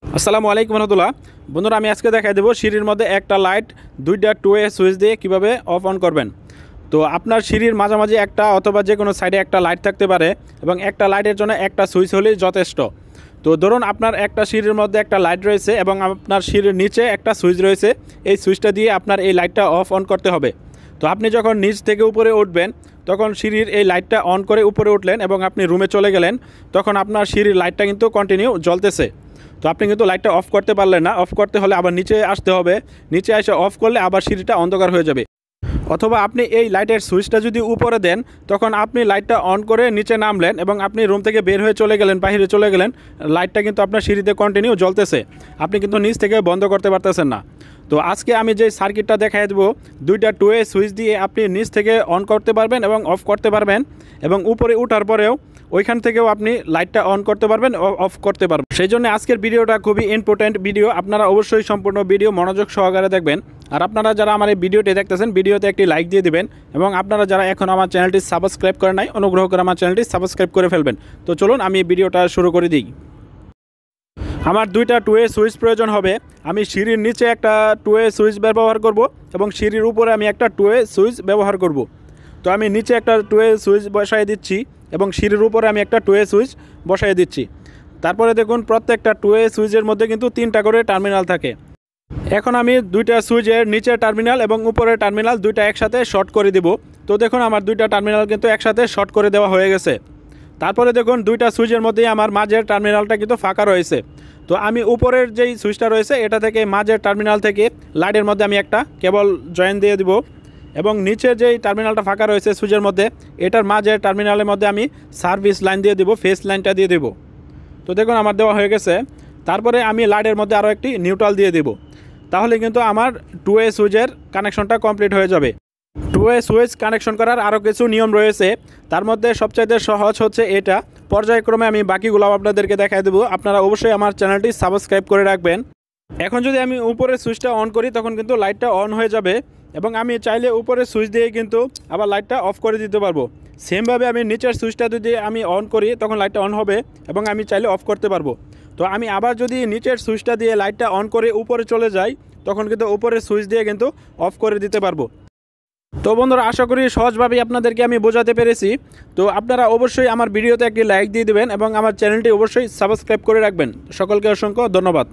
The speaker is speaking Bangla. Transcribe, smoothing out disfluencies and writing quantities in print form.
আসসালামু আলাইকুম রহমতুল্লাহ। বন্ধুরা, আমি আজকে দেখাই দেবো সিঁড়ির মধ্যে একটা লাইট দুইটা টু-ওয়ে সুইচ দিয়ে কিভাবে অফ অন করবেন। তো আপনার সিঁড়ির মাঝামাঝি একটা অথবা যে কোনো সাইডে একটা লাইট থাকতে পারে এবং একটা লাইটের জন্য একটা সুইচ হলেই যথেষ্ট। তো ধরুন আপনার একটা সিঁড়ির মধ্যে একটা লাইট রয়েছে এবং আপনার সিঁড়ির নিচে একটা সুইচ রয়েছে। এই সুইচটা দিয়ে আপনার এই লাইটটা অফ অন করতে হবে। তো আপনি যখন নিচ থেকে উপরে উঠবেন তখন সিঁড়ির এই লাইটটা অন করে উপরে উঠলেন এবং আপনি রুমে চলে গেলেন, তখন আপনার সিঁড়ির লাইটটা কিন্তু কন্টিনিউ জ্বলতেছে। তো আপনি কিন্তু লাইটটা অফ করতে পারলেন না। অফ করতে হলে আবার নিচে আসতে হবে, নিচে এসে অফ করলে আবার সিঁড়িটা অন্ধকার হয়ে যাবে। অথবা আপনি এই লাইটের সুইচটা যদি উপরে দেন, তখন আপনি লাইটটা অন করে নিচে নামলেন এবং আপনি রুম থেকে বের হয়ে চলে গেলেন, বাইরে চলে গেলেন, লাইটটা কিন্তু আপনার সিঁড়িতে কন্টিনিউ জ্বলতেছে। আপনি কিন্তু নিচ থেকে বন্ধ করতে পারতেছেন না। তো আজকে আমি যে সার্কিটটা দেখাই দেবো, দুইটা টু-ওয়ে সুইচ দিয়ে আপনি নিচ থেকে অন করতে পারবেন এবং অফ করতে পারবেন, এবং উপরে ওঠার পরেও ওইখান থেকেও আপনি লাইটটা অন করতে পারবেন ও অফ করতে পারবেন। সেই জন্য আজকের ভিডিওটা খুবই ইম্পর্ট্যান্ট ভিডিও। আপনারা অবশ্যই সম্পূর্ণ ভিডিও মনোযোগ সহকারে দেখবেন। আর আপনারা যারা আমার এই ভিডিওটি দেখতেছেন, ভিডিওতে একটি লাইক দিয়ে দিবেন, এবং আপনারা যারা এখন আমার চ্যানেলটি সাবস্ক্রাইব করে নাই, অনুগ্রহ করে আমার চ্যানেলটি সাবস্ক্রাইব করে ফেলবেন। তো চলুন আমি ভিডিওটা শুরু করে দিই। আমার দুইটা টু-ওয়ে সুইচ প্রয়োজন হবে। আমি সিঁড়ির নিচে একটা টু-ওয়ে সুইচ ব্যবহার করব এবং সিঁড়ির উপরে আমি একটা টু-ওয়ে সুইচ ব্যবহার করব। তো আমি নিচে একটা টু-ওয়ে সুইচ বসাই দিচ্ছি এবং সিঁড়ির উপরে আমি একটা টু-ওয়ে সুইচ বসাই দিচ্ছি। তারপরে দেখুন, প্রত্যেকটা টু-ওয়ে সুইচের মধ্যে কিন্তু 3টা করে টার্মিনাল থাকে। এখন আমি দুইটা সুইচের নিচের টার্মিনাল এবং উপরের টার্মিনাল দুইটা একসাথে শর্ট করে দিব। তো দেখুন, আমার দুইটা টার্মিনাল কিন্তু একসাথে শর্ট করে দেওয়া হয়ে গেছে। তারপরে দেখুন, দুইটা সুইচের মধ্যেই আমার মাঝের টার্মিনালটা কিন্তু ফাঁকা রয়েছে। তো আমি উপরের যেই সুইচটা রয়েছে এটা থেকে মাঝের টার্মিনাল থেকে লাইটের মধ্যে আমি একটা কেবল জয়েন দিয়ে দিব, এবং নিচের যেই টার্মিনালটা ফাঁকা রয়েছে সুইচের মধ্যে, এটার মাঝের টার্মিনালের মধ্যে আমি সার্ভিস লাইন দিয়ে দিব, ফেস লাইনটা দিয়ে দেব। তো দেখুন, আমার দেওয়া হয়ে গেছে। তারপরে আমি লাইটের মধ্যে আরও একটি নিউট্রাল দিয়ে দেব। তাহলে কিন্তু আমার টু-ওয়ে সুইচের কানেকশনটা কমপ্লিট হয়ে যাবে। টু-ওয়ে সুইচ কানেকশন করার আরও কিছু নিয়ম রয়েছে। তার মধ্যে সবচাইতে সহজ হচ্ছে এটা। পর্যায়ক্রমে আমি বাকিগুলো আপনাদেরকে দেখাই দেবো। আপনারা অবশ্যই আমার চ্যানেলটি সাবস্ক্রাইব করে রাখবেন। এখন যদি আমি উপরে সুইচটা অন করি, তখন কিন্তু লাইটটা অন হয়ে যাবে, এবং আমি চাইলে উপরে সুইচ দিয়ে কিন্তু আবার লাইটটা অফ করে দিতে পারবো। সেমভাবে আমি নিচের সুইচটা যদি আমি অন করি, তখন লাইটটা অন হবে এবং আমি চাইলে অফ করতে পারবো। তো আমি আবার যদি নিচের সুইচটা দিয়ে লাইটটা অন করে উপরে চলে যাই, তখন কিন্তু উপরের সুইচ দিয়ে কিন্তু অফ করে দিতে পারবো। তো বন্ধুরা, আশা করি সহজভাবেই আপনাদেরকে আমি বোঝাতে পেরেছি। তো আপনারা অবশ্যই আমার ভিডিওতে একটি লাইক দিয়ে দেবেন এবং আমার চ্যানেলটি অবশ্যই সাবস্ক্রাইব করে রাখবেন। সকলকে অসংখ্য ধন্যবাদ।